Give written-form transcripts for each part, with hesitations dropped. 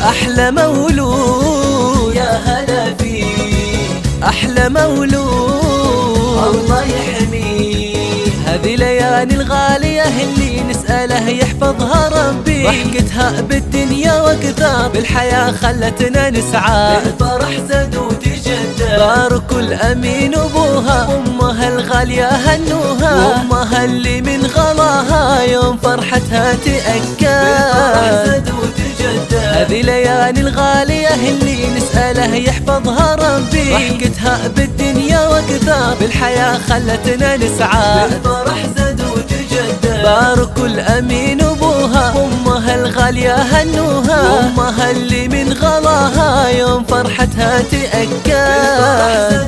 أحلى مولود يا هلا فيه، أحلى مولود الله يحميه. هذه ليالي الغالية اللي نسأله يحفظها ربي، ضحكتها بالدنيا وكثر بالحياة خلتنا نسعى، الفرح زاد وتجدد. بارك الأمين أبوها أمها الغالية هنوها، وأمها اللي من غلاها يوم فرحتها تأكد. هذه ليالي الغالية اللي نسأله يحفظها ربي، ضحكتها بالدنيا وكثر بالحياة خلتنا نسعى، الفرح زاد وتجدد. بارك الأمين أبوها أمها الغالية هنوها، وأمها اللي من غلاها يوم فرحتها تأكد.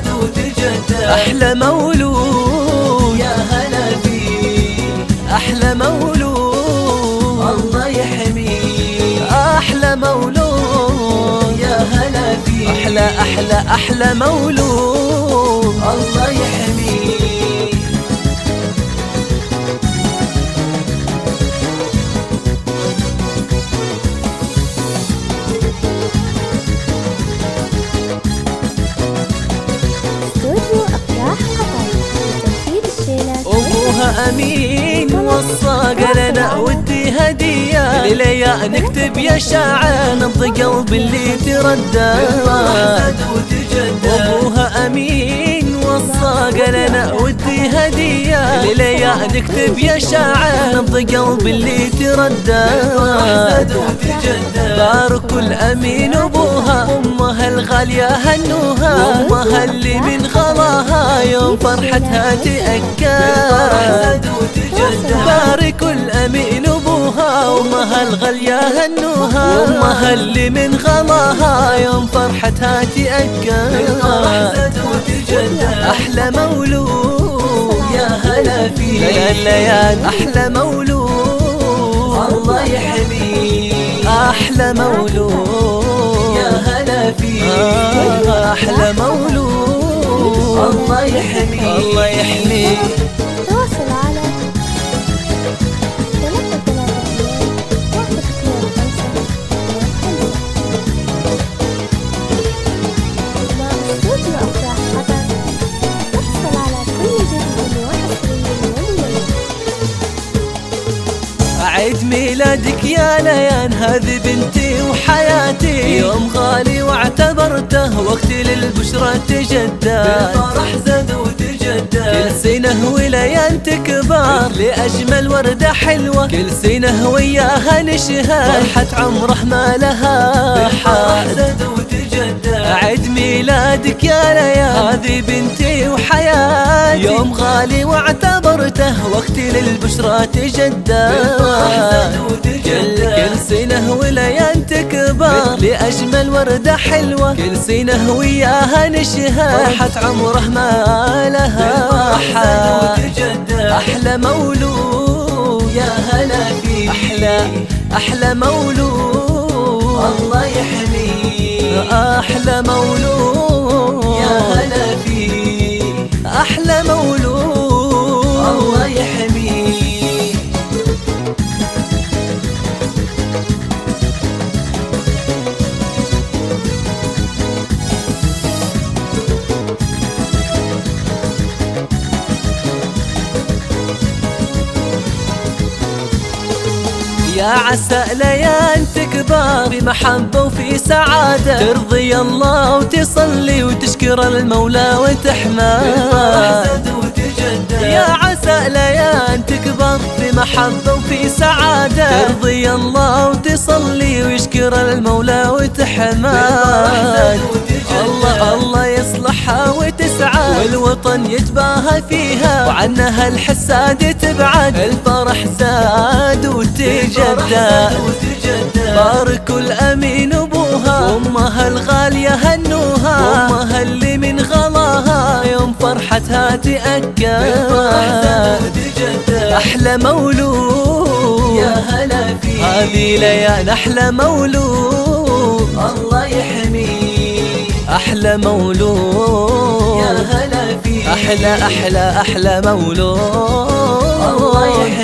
أحلى مولود يا هلا فيه، أحلى مولود الله يحميه. أحلى مولود يا هلا فيه، أحلى مولود الله يحميه. أبوها أمين وصى قال أنا ودي هدية لليا نكتب يا شاعر نبض قلب اللي تردى. أبوها أمين وصى قال أنا ودي هدية لليا نكتب يا شاعر نبض قلب اللي تردى. بارك الأمين أبوها أمها الغالية هنوها، وأمها اللي من غلاها يوم فرحتها تأكد. بارك الأمين أبوها أمها الغالية هنوها، وأمها اللي من غلاها يوم فرحتها تأكد. أحلى مولود يا هلا فيه، ليالي أحلى مولود الله يحميه. أحلى مولود يا هلا فيه، أحلى مولود الله يحميه الله يحميه. تواصل على 332-125 مع استوديو أفراح قطر. تحصل على كل جديد وحصري ومميز. عيد ميلادك يا ليان هذه بنتي وحياتي، يوم غالي واعتبرته وقت للبشرى تجدد، الفرح زاد وتجدد. كل سنة وليان تكبر لأجمل وردة حلوة، كل سنة وياها نشهد فرحة عمره ما لها حد. عيد ميلادك يا ليان هذه بنتي وحياتي، يوم غالي واعتبرته وقت للبشرى تجدد. كل سنة وليان تكبر لأجمل وردة حلوة، كل سنة وياها نشهد فرحة عمره ما لها حد. أحلى مولود يا هلا فيه، أحلى مولود الله يحميه. أحلى مولود يا هلا فيه، أحلى مولود الله يحميه. يا عسى ليان تكبر بمحبة وفي سعادة، ترضي الله وتصلي وتشكر المولى وتحمد. يا عسى ليان تكبر بمحبة وفي سعادة، ترضي الله وتصلي ويشكر المولى وتحمد. الله يصلحها وتسعى والوطن يتباهى فيها، وعنها الحساد تبعد الفرح زاد وتجدد. بارك الأمين أبوها أمها الغالية هنوها، وأمها اللي من غلاها يوم فرحتها تأكد. أحلى مولود يا هلا فيه، هذه ليالي أحلى مولود الله يحميه. أحلى مولود يا هلا فيه، أحلى مولود الله يحميه.